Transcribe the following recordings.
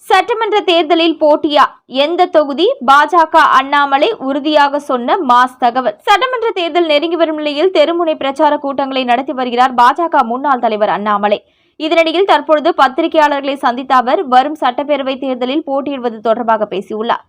சட்டமன்ற தேர்தலில் போட்டியா? எந்த தொகுதி? பாஜக அண்ணாமலை உறுதியாக சொன்ன மாஸ் தகவல். சட்டமன்ற தேர்தல் நெருங்கி வரும் நிலையில் தெருமுனை பிரச்சார கூட்டங்களை நடத்தி வருகிறார் பாஜக முன்னாள் தலைவர் அண்ணாமலை. இதனிடையில் தற்பொழுது பத்திரிகையாளர்களை சந்தித்த அவர் வரும் சட்டப்பேரவை தேர்தலில் போட்டியிடுவது தொடர்பாக பேசியுள்ளார்.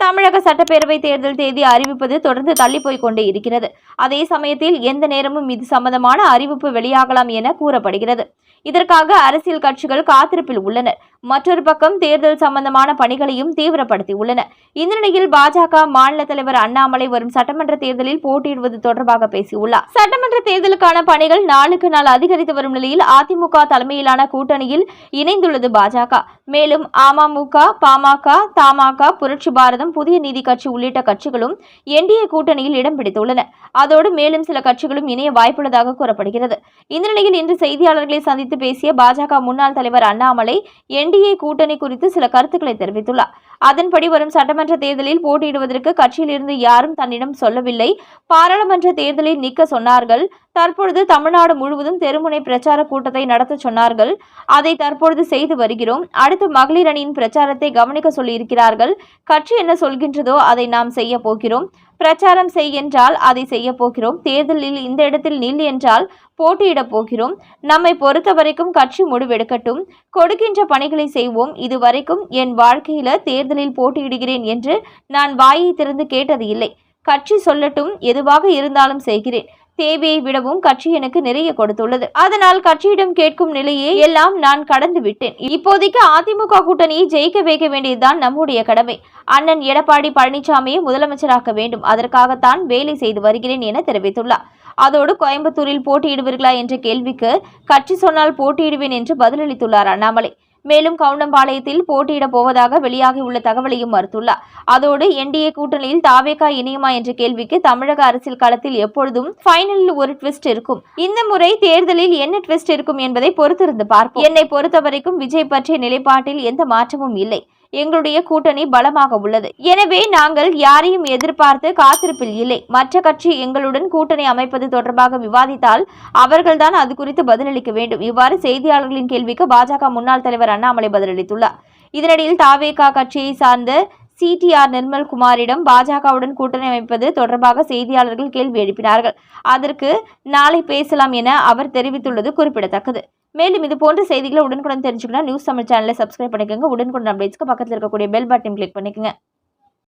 தமிழக சட்டப்பேரவை தேர்தல் தேதி அறிவிப்பது தொடர்ந்து தள்ளிப்போய் கொண்டே இருக்கிறது. அதே சமயத்தில் எந்த நேரமும் இது சம்பந்தமான அறிவிப்பு வெளியாகலாம் என கூறப்படுகிறது. இதற்காக அரசியல் கட்சிகள் காத்திருப்பில் உள்ளனர். மற்றொரு பக்கம் தேர்தல் சம்பந்தமான பணிகளையும் தீவிரப்படுத்தியுள்ளன. இந்த நிலையில் பாஜக மாநில தலைவர் அண்ணாமலை வரும் சட்டமன்ற தேர்தலில் போட்டியிடுவது தொடர்பாக பேசியுள்ளார். சட்டமன்ற தேர்தலுக்கான பணிகள் நாளுக்கு நாள் அதிகரித்து வரும் நிலையில் அதிமுக தலைமையிலான கூட்டணியில் இணைந்துள்ளது பாஜக. மேலும் அமமுக, பாமக, தமாக, புரட்சி பாரதம், புதிய நீதி கட்சி உள்ளிட்ட கட்சிகளும் என்டிஏ கூட்டணியில் இடம் பிடித்துள்ளன. அதோடு மேலும் சில கட்சிகளும் இணைய வாய்ப்புள்ளதாக கூறப்படுகிறது. இந்த நிலையில் இன்று செய்தியாளர்களை சந்தித்து பேசிய பாஜக முன்னாள் தலைவர் அண்ணாமலை என்டிஏ கூட்டணி குறித்து சில கருத்துக்களை தெரிவித்துள்ளார். அதன்படி வரும் சட்டமன்ற தேர்தலில் போட்டியிடுவதற்கு கட்சியில் இருந்து யாரும் தன்னிடம் சொல்லவில்லை. பாராளுமன்ற தேர்தலில் நிற்க சொன்னார்கள். தற்பொழுது தமிழ்நாடு முழுவதும் தெருமுனை பிரச்சார கூட்டத்தை நடத்த சொன்னார்கள். அதை தற்பொழுது செய்து வருகிறோம். அடுத்து மகளிர் அணியின் பிரச்சாரத்தை கவனிக்க சொல்லியிருக்கிறார்கள். கட்சி என்ன சொல்கின்றதோ அதை நாம் செய்ய போகிறோம். பிரச்சாரம் செய் என்றால் அதை செய்ய போகிறோம். தேர்தலில் இந்த இடத்தில் நில் என்றால் போட்டியிடப் போகிறோம். நம்மை பொறுத்தவரைக்கும் கட்சி முடிவெடுக்கட்டும். கொடுக்கின்ற பணிகளை செய்வோம். இதுவரைக்கும் என் வாழ்க்கையில தேர்தலில் போட்டியிடுகிறேன் என்று நான் வாயை திறந்து கேட்டது இல்லை. கட்சி சொல்லட்டும், எதுவாக இருந்தாலும் செய்கிறேன். தேவையை விடவும் கட்சி எனக்கு நிறைய கொடுத்துள்ளது. அதனால் கட்சியிடம் கேட்கும் நிலையை எல்லாம் நான் கடந்து விட்டேன். இப்போதைக்கு அதிமுக கூட்டணியை ஜெயிக்க வைக்க வேண்டியதுதான் நம்முடைய கடமை. அண்ணன் எடப்பாடி பழனிசாமியை முதலமைச்சராக்க வேண்டும். அதற்காகத்தான் வேலை செய்து வருகிறேன் என தெரிவித்துள்ளார். அதோடு கோயம்புத்தூரில் போட்டியிடுவீர்களா என்ற கேள்விக்கு கட்சி சொன்னால் போட்டியிடுவேன் என்று பதிலளித்துள்ளார் அண்ணாமலை. மேலும் கவுண்டம்பாளையத்தில் போட்டியிடப் போவதாக வெளியாகியுள்ள தகவலையும் மறுத்துள்ளார். அதோடு என்டிஏ கூட்டணியில் தாவேகா இணையுமா என்ற கேள்விக்கு தமிழக அரசியல் களத்தில் எப்பொழுதும் ஃபைனலில் ஒரு ட்விஸ்ட் இருக்கும். இந்த முறை தேர்தலில் என்ன ட்விஸ்ட் இருக்கும் என்பதை பொறுத்திருந்து பார்ப்போம். என்னை பொறுத்தவரைக்கும் விஜய் பற்றிய நிலைப்பாட்டில் எந்த மாற்றமும் இல்லை. எங்களுடைய கூட்டணி பலமாக உள்ளது. எனவே நாங்கள் யாரையும் எதிர்பார்த்து காத்திருப்பில் இல்லை. மற்ற கட்சி எங்களுடன் கூட்டணி அமைப்பது தொடர்பாக விவாதித்தால் அவர்கள்தான் அது குறித்து பதிலளிக்க வேண்டும். இவ்வாறு செய்தியாளர்களின் கேள்விக்கு பாஜக முன்னாள் தலைவர் அண்ணாமலை பதிலளித்துள்ளார். இதனிடையில் தாவேகா கட்சியை சார்ந்த சிடிஆர் நிர்மல்குமாரிடம் பாஜகவுடன் கூட்டணி அமைப்பது தொடர்பாக செய்தியாளர்கள் கேள்வி எழுப்பினார்கள். அதற்கு நாளை பேசலாம் என அவர் தெரிவித்துள்ளது குறிப்பிடத்தக்கது. மேலும் இது போன்ற செய்திகளை உடனுக்குடன் தெரிஞ்சுக்கணும் நியூஸ் தமிழ் சேனலை சப்ஸ்கிரைப் பண்ணிக்கோங்க. உடனுக்குடன் அப்டேட்ஸ்க்கு பக்கத்தில் இருக்கக்கூடிய பெல் பட்டன் கிளிக் பண்ணிக்கோங்க.